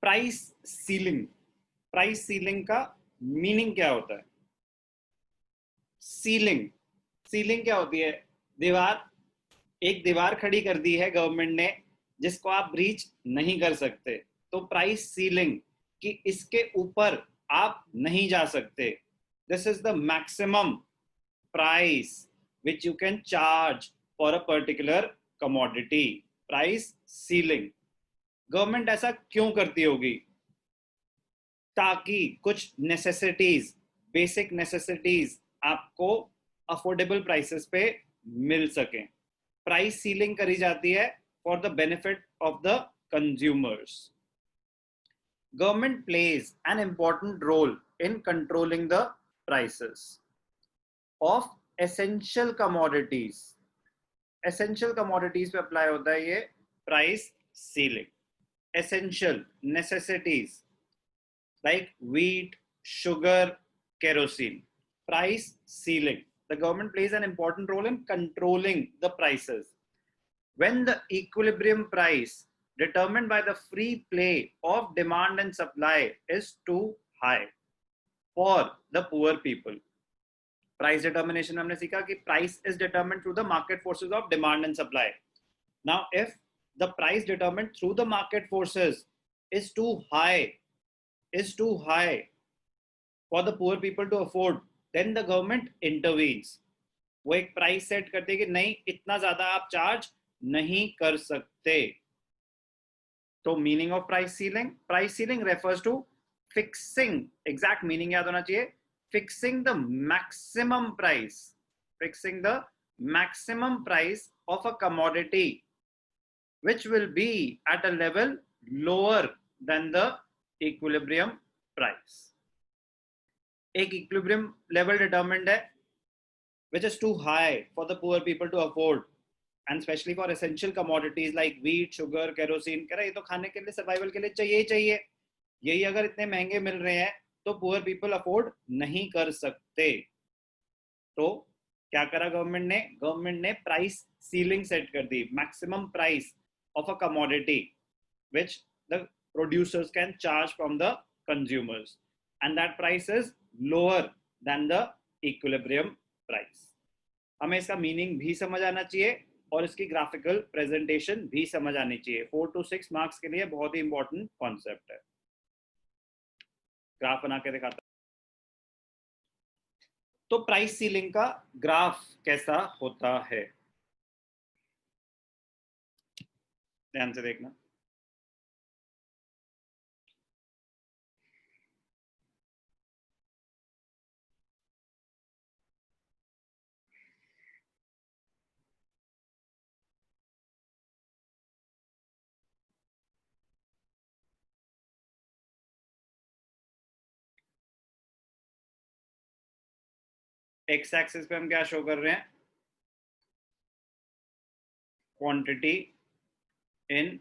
Price ceiling, price ceiling का meaning क्या होता है? सीलिंग, सीलिंग क्या होती है? दीवार, एक दीवार खड़ी कर दी है गवर्नमेंट ने जिसको आप ब्रीच नहीं कर सकते, तो प्राइस सीलिंग कि इसके ऊपर आप नहीं जा सकते. This is the maximum price which you can charge for a particular commodity. Price ceiling. Government ऐसा क्यों करती होगी? ताकि कुछ नेसेसिटीज, बेसिक नेसेसिटीज आपको अफोर्डेबल प्राइसेस पे मिल सके. प्राइस सीलिंग करी जाती है for the benefit of the consumers. Government plays an important role in controlling the prices of essential commodities. Essential commodities पे अप्लाई होता है ये price ceiling. Essential necessities like wheat, sugar, kerosene. Price ceiling. The government plays an important role in controlling the prices. When the equilibrium price determined by the free play of demand and supply is too high for the poor people. Price determination में हमने सीखा कि price is determined through the market forces of demand and supply. Now, if the price determined through the market forces is too high for the poor people to afford, then the government intervenes. वो एक price set करते हैं कि नहीं, इतना ज्यादा आप charge नहीं कर सकते. तो meaning of price ceiling, price ceiling refers to fixing, exact meaning याद होना चाहिए, fixing the maximum price, fixing the maximum price of a commodity which will be at a level lower than the equilibrium price. एक equilibrium level determined है which is too high for the poor people to afford, and especially for essential commodities like wheat, sugar, kerosene. कह रहा ये तो खाने के लिए, survival के लिए चाहिए ही चाहिए. यही अगर इतने महंगे मिल रहे हैं तो पुअर पीपल अफोर्ड नहीं कर सकते. तो क्या करा गवर्नमेंट ने? गवर्नमेंट ने प्राइस सीलिंग सेट कर दी, maximum price of a commodity which the producers can charge from the consumers, and that price is lower than the equilibrium price. हमें इसका मीनिंग भी समझ आना चाहिए और इसकी ग्राफिकल प्रेजेंटेशन भी समझ आनी चाहिए. 4 to 6 मार्क्स के लिए बहुत ही इंपॉर्टेंट कॉन्सेप्ट है. ग्राफ बना के दिखाता. तो प्राइस सीलिंग का ग्राफ कैसा होता है, ध्यान से देखना. एक्स एक्सिस पे हम क्या शो कर रहे हैं? Quantity in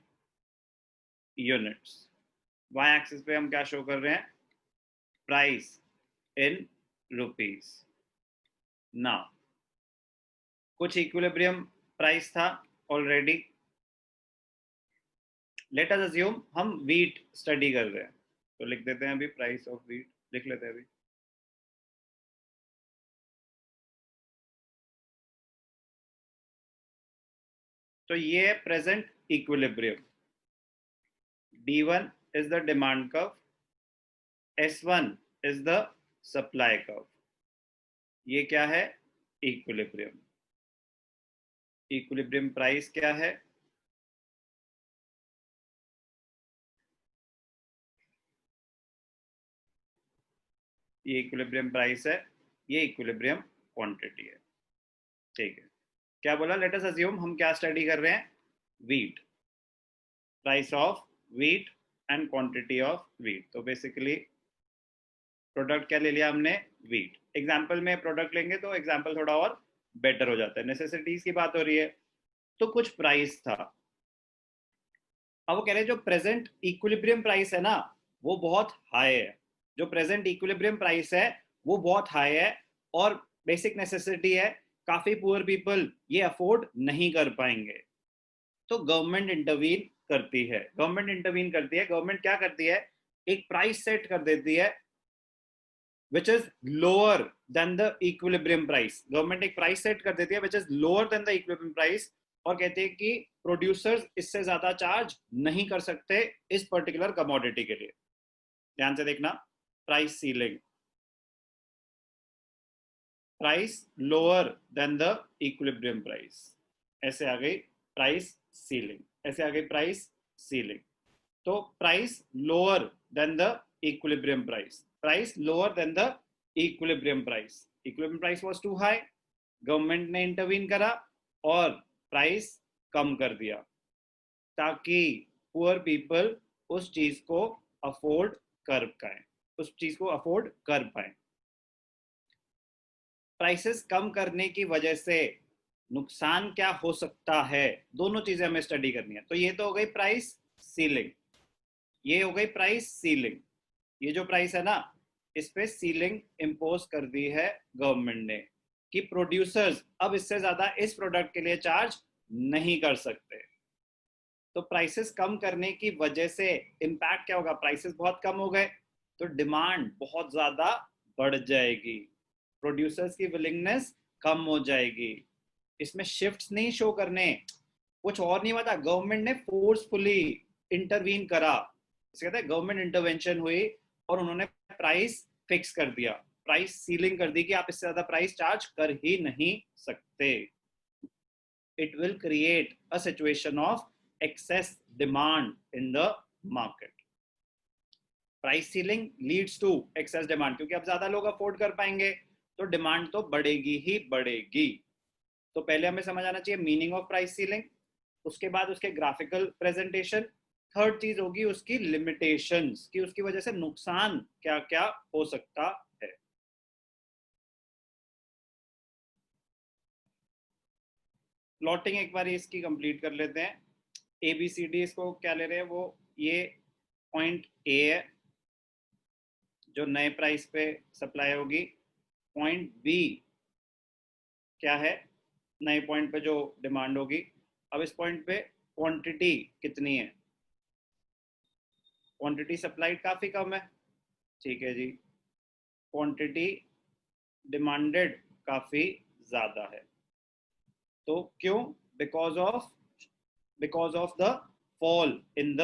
units. Y axis पे हम क्या शो कर रहे हैं? Price in rupees. नाउ कुछ इक्विलिब्रियम प्राइस था ऑलरेडी. लेट अस अज्यूम हम व्हीट स्टडी कर रहे हैं, तो लिख देते हैं अभी प्राइस ऑफ व्हीट, लिख लेते हैं अभी. तो ये है present equilibrium. D1 is the demand curve, S1 is the supply curve. ये क्या है? इक्विलिब्रियम. इक्विलिब्रियम प्राइस क्या है? ये इक्विलिब्रियम प्राइस है, ये इक्विलिब्रियम क्वांटिटी है. ठीक है, क्या बोला? लेट अस अज्यूम हम क्या स्टडी कर रहे हैं? Wheat, price of wheat and quantity of wheat. तो बेसिकली प्रोडक्ट क्या ले लिया हमने? व्हीट. एग्जांपल में प्रोडक्ट लेंगे तो एग्जांपल थोड़ा और बेटर हो जाता है. नेसेसिटीज की बात हो रही है तो कुछ प्राइस था. अब वो कह रहे हैं जो प्रेजेंट इक्विलिब्रियम प्राइस है ना वो बहुत हाई है. जो प्रेजेंट इक्विलिब्रियम प्राइस है वो बहुत हाई है और बेसिक नेसेसिटी है, काफी पुअर पीपल ये अफोर्ड नहीं कर पाएंगे. तो गवर्नमेंट इंटरवीन करती है। गवर्नमेंट क्या करती है, एक प्राइस सेट कर देती है which is lower than the equilibrium price। Government एक प्राइस सेट कर देती है which is lower than the equilibrium price और कहते हैं कि प्रोड्यूसर्स इससे ज्यादा चार्ज नहीं कर सकते इस पर्टिकुलर कमोडिटी के लिए। ध्यान से देखना, price ceiling, price lower than the equilibrium price, ऐसे आ गई प्राइस सीलिंग, ऐसे आ गई प्राइस सीलिंग। तो price lower than the equilibrium price, price lower than the equilibrium price was too high, government ने इंटरवीन करा और प्राइस कम कर दिया ताकि पुअर पीपल उस चीज को अफोर्ड कर पाए, उस चीज को अफोर्ड कर पाए। प्राइसेस कम करने की वजह से नुकसान क्या हो सकता है, दोनों चीजें हमें स्टडी करनी है। तो ये तो हो गई प्राइस सीलिंग, ये हो गई प्राइस सीलिंग। ये जो प्राइस है ना, इस पे सीलिंग इंपोज कर दी है गवर्नमेंट ने कि प्रोड्यूसर्स अब इससे ज्यादा इस प्रोडक्ट के लिए चार्ज नहीं कर सकते। तो प्राइसेस कम करने की वजह से इम्पैक्ट क्या होगा, प्राइसेस बहुत कम हो गए तो डिमांड बहुत ज्यादा बढ़ जाएगी, प्रोड्यूसर्स की विलिंगनेस कम हो जाएगी। इसमें शिफ्ट्स नहीं शो करने, कुछ और नहीं हुआ था, गवर्नमेंट ने फोर्सफुली इंटरवीन करा, इसे कहते हैं गवर्नमेंट इंटरवेंशन हुई और उन्होंने प्राइस फिक्स कर दिया, प्राइस सीलिंग कर दी कि आप इससे ज्यादा प्राइस चार्ज कर ही नहीं सकते। It will create a situation of excess demand in the market। Price ceiling leads to excess demand, क्योंकि अब ज्यादा लोग अफोर्ड कर पाएंगे तो डिमांड तो बढ़ेगी ही बढ़ेगी। तो पहले हमें समझ आना चाहिए मीनिंग ऑफ प्राइस सीलिंग, उसके बाद उसके ग्राफिकल प्रेजेंटेशन, थर्ड चीज होगी उसकी लिमिटेशंस कि उसकी वजह से नुकसान क्या क्या हो सकता है। प्लॉटिंग एक बार इसकी कंप्लीट कर लेते हैं। ABCD इसको क्या ले रहे हैं, वो ये पॉइंट ए है जो नए प्राइस पे सप्लाई होगी, पॉइंट बी क्या है, नए पॉइंट पे जो डिमांड होगी। अब इस पॉइंट पे क्वांटिटी कितनी है, क्वांटिटी सप्लाइड काफी कम है, ठीक है जी, क्वांटिटी डिमांडेड काफी ज्यादा है। तो क्यों, because of the fall in the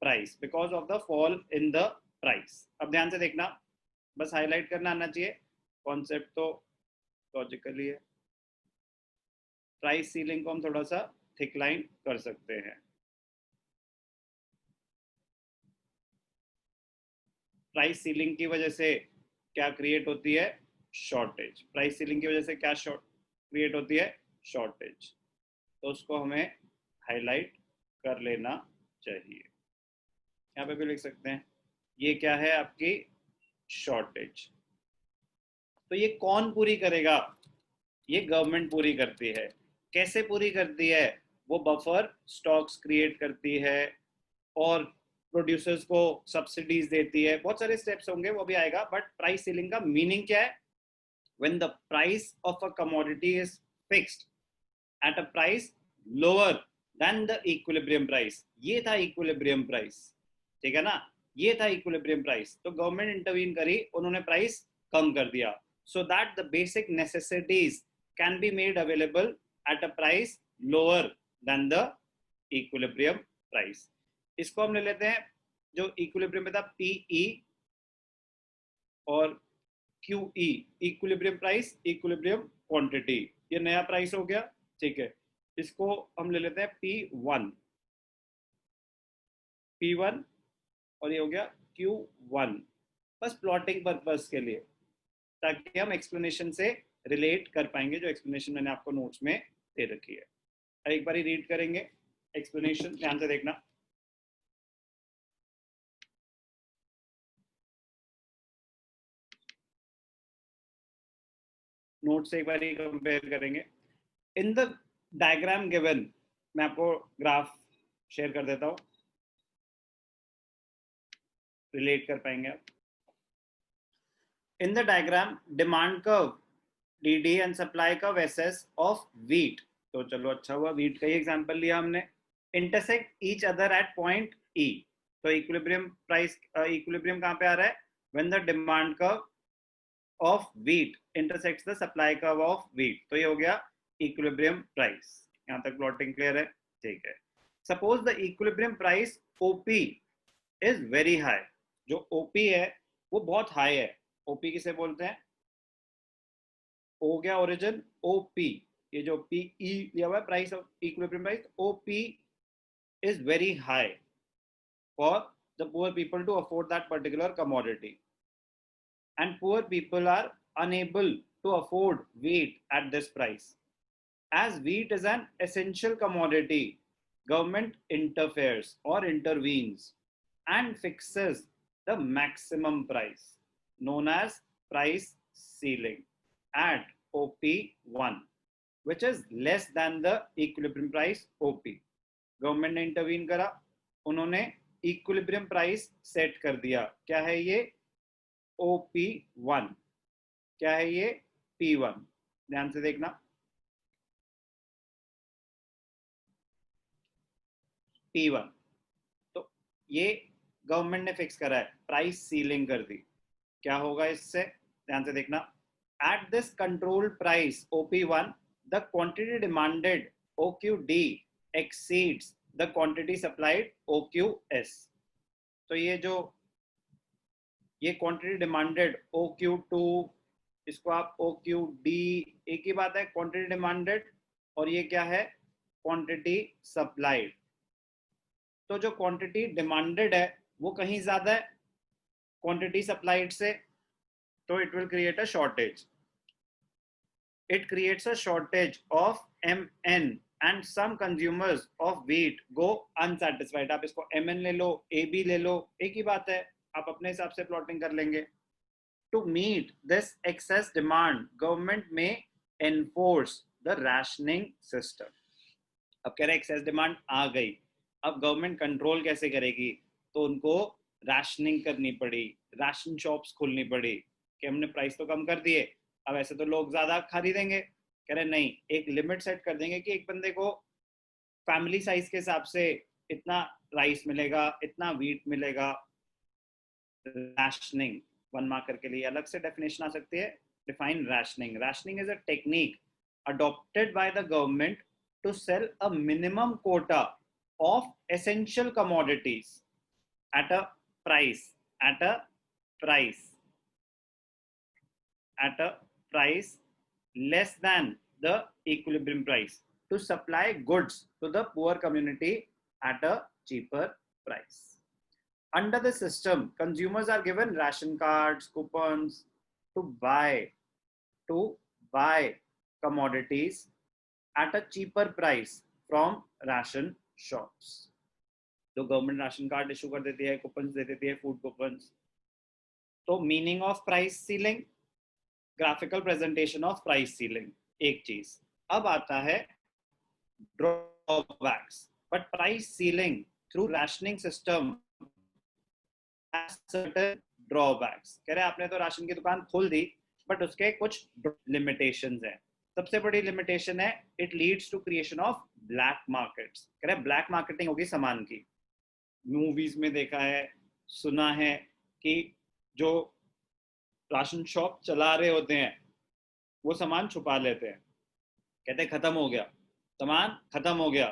price, because of the fall in the price. अब ध्यान से देखना, बस हाईलाइट करना आना चाहिए, कॉन्सेप्ट तो लॉजिकली है। प्राइस सीलिंग को हम थोड़ा सा थिक लाइन कर सकते हैं। प्राइस सीलिंग की वजह से क्या क्रिएट होती है, शॉर्टेज। प्राइस सीलिंग की वजह से क्या क्रिएट होती है, शॉर्टेज। तो उसको हमें हाईलाइट कर लेना चाहिए। यहाँ पे भी लिख सकते हैं ये क्या है, आपकी शॉर्टेज। तो ये कौन पूरी करेगा, ये गवर्नमेंट पूरी करती है। कैसे पूरी करती है, वो बफर स्टॉक्स क्रिएट करती है और प्रोड्यूसर्स को सब्सिडीज देती है, बहुत सारे स्टेप्स होंगे वो भी आएगा। बट प्राइस सीलिंग का मीनिंग क्या है, when the price of a commodity is fixed at a price lower than the equilibrium price. ये था इक्विलिब्रियम प्राइस, ठीक है ना, ये था इक्विलिब्रियम प्राइस। तो गवर्नमेंट इंटरवीन करी, उन्होंने प्राइस कम कर दिया so that the basic necessities can be made available at a price lower than the equilibrium price। इसको हम ले लेते हैं, जो इक्विलिब्रियम में था PE और QE, equilibrium price, equilibrium quantity, ये नया प्राइस हो गया, ठीक है। इसको हम ले लेते हैं P1 और ये हो गया Q1, बस प्लॉटिंग पर्पस के लिए, ताकि हम एक्सप्लेनेशन से रिलेट कर पाएंगे, जो एक्सप्लेनेशन मैंने आपको नोट्स में दे रखी है। एक बार रीड करेंगे एक्सप्लेनेशन, ध्यान से देखना। नोट से एक बार कंपेयर करेंगे। इन द डायग्राम गिवन, मैं आपको ग्राफ शेयर कर देता हूं, रिलेट कर पाएंगे आप। In the diagram demand curve DD and supply curve SS of wheat. तो चलो अच्छा हुआ व्हीट का ही एग्जांपल लिया हमने। intersect each other at point E. तो equilibrium price equilibrium कहाँ पे आ रहा है? When the demand curve of wheat intersects the supply curve of wheat. तो ये हो गया equilibrium price. यहाँ तक plotting clear है? ठीक है. Suppose the equilibrium price OP is very high. जो OP है वो बहुत high है. OP किसे बोलते हैं? O गया origin, OP. ये जो PE लिया हुआ है price of equilibrium price, OP is very high for the poor people to afford that particular commodity. And poor people are unable to afford wheat at this price. As wheat is an essential commodity, government interferes or intervenes and fixes the maximum price, known as price ceiling, at OP1, which is less than the equilibrium price OP. Government ने intervene करा, उन्होंने equilibrium price set कर दिया. क्या है ये? OP1. क्या है ये? P1. ध्यान से देखना. P1. तो ये गवर्नमेंट ने फिक्स करा है, प्राइस सीलिंग कर दी. क्या होगा इससे? ध्यान से देखना. At this controlled price OP1, the quantity demanded OQD exceeds the quantity supplied OQS. तो ये जो ये क्वांटिटी डिमांडेड OQ2, इसको आप OQD, एक ही बात है, क्वांटिटी डिमांडेड, और ये क्या है? Quantity supplied. तो जो क्वांटिटी डिमांडेड है वो कहीं ज्यादा है क्वांटिटी सप्लाइड से, तो it will create a shortage. It creates a shortage of MN and some consumers of wheat go unsatisfied. आप इसको MN ले लो, AB ले लो, एक ही बात है, आप अपने हिसाब से प्लॉटिंग कर लेंगे. To meet this excess demand, government may enforce the rationing system. अब कह रहे एक्सेस डिमांड आ गई, अब गवर्नमेंट कंट्रोल कैसे करेगी? तो उनको राशनिंग करनी पड़ी, राशन शॉप्स खोलनी पड़ी कि हमने प्राइस तो कम कर दिए, अब ऐसे तो लोग ज्यादा खरीदेंगे. कह रहे नहीं, एक लिमिट सेट कर देंगे कि एक बंदे को फैमिली साइज के हिसाब से इतना राइस मिलेगा, इतना व्हीट मिलेगा. राशनिंग, 1 मार्कर के लिए अलग से डेफिनेशन आ सकती है. Define rationing. Rationing is a technique adopted by the government to sell a minimum quota of essential commodities at a price less than the equilibrium price to supply goods to the poor community at a cheaper price. Under the system, consumers are given ration cards, coupons to buy commodities at a cheaper price from ration shops. तो government ration card issue कर देती है, coupons दे देती है, food coupons. तो meaning of price ceiling, graphical presentation of price ceiling, एक चीज. अब आता है drawbacks. But price ceiling through rationing system has certain drawbacks. कह रहे आपने तो राशन की दुकान खोल दी, बट उसके कुछ लिमिटेशंस हैं. सबसे बड़ी लिमिटेशन है, it leads to creation of black markets. कह रहे ब्लैक मार्केटिंग होगी सामान की. मूवीज में देखा है, सुना है कि जो राशन शॉप चला रहे होते हैं वो सामान छुपा लेते हैं, कहते हैं खत्म हो गया, सामान खत्म हो गया.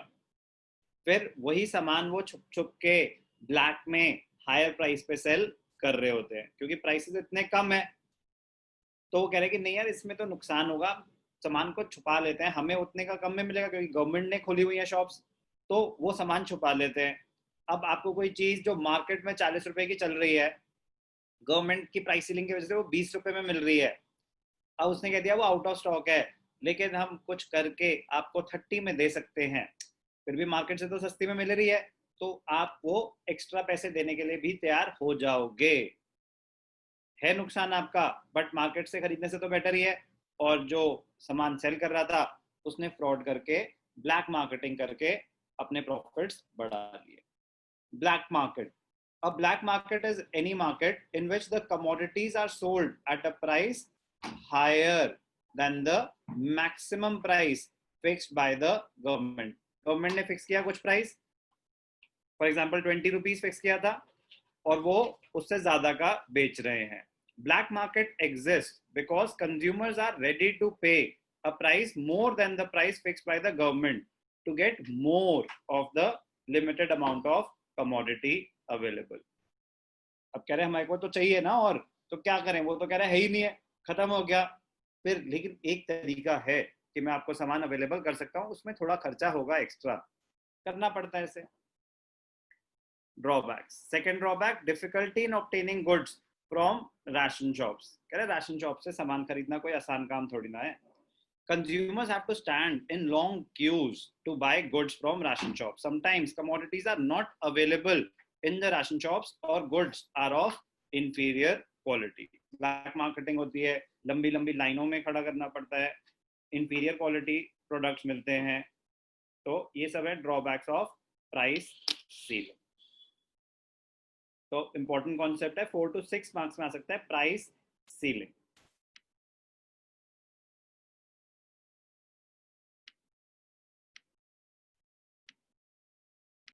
फिर वही सामान वो छुप छुप के ब्लैक में हायर प्राइस पे सेल कर रहे होते हैं, क्योंकि प्राइसेस इतने कम है. तो वो कह रहे कि नहीं यार, इसमें तो नुकसान होगा, सामान को छुपा लेते हैं, हमें उतने का कम में मिलेगा क्योंकि गवर्नमेंट ने खोली हुई है शॉप्स, तो वो सामान छुपा लेते हैं. अब आपको कोई चीज जो मार्केट में 40 रुपए की चल रही है, गवर्नमेंट की प्राइस सीलिंग की वजह से वो 20 रुपए में मिल रही है. अब उसने कह दिया वो आउट ऑफ स्टॉक है, लेकिन हम कुछ करके आपको 30 में दे सकते हैं, फिर भी मार्केट से तो सस्ती में मिल रही है, तो आप वो एक्स्ट्रा पैसे देने के लिए भी तैयार हो जाओगे. है नुकसान आपका, बट मार्केट से खरीदने से तो बेटर ही है. और जो सामान सेल कर रहा था उसने फ्रॉड करके, ब्लैक मार्केटिंग करके अपने प्रॉफिट्स बढ़ा लिए. Black market. A black market is any market in which the commodities are sold at a price higher than the maximum price fixed by the government. Government ने fix किया कुछ price, for example 20 rupees fix किया था और वो उससे ज्यादा का बेच रहे हैं. Black market exist because consumers are ready to pay a price more than the price fixed by the government to get more of the limited amount of commodity available. अब कह रहे हैं हमारे को तो चाहिए ना, और तो क्या करें, वो तो कह रहे हैं है ही नहीं है, खत्म हो गया. फिर लेकिन एक तरीका है कि मैं आपको सामान अवेलेबल कर सकता हूँ, उसमें थोड़ा खर्चा होगा, एक्स्ट्रा करना पड़ता है. इसे drawbacks. Second drawback, difficulty in obtaining goods from ration shops. कह रहे राशन शॉप से सामान खरीदना कोई आसान काम थोड़ी ना है. Consumers have to stand in long queues to buy goods from ration shops. Sometimes commodities are not available in the ration shops or goods are of inferior quality. Black marketing होती है, लंबी लंबी लाइनों में खड़ा करना पड़ता है, inferior quality products मिलते हैं. तो ये सब है drawbacks of price ceiling. तो important concept है, 4 to 6 marks में आ सकता है price ceiling.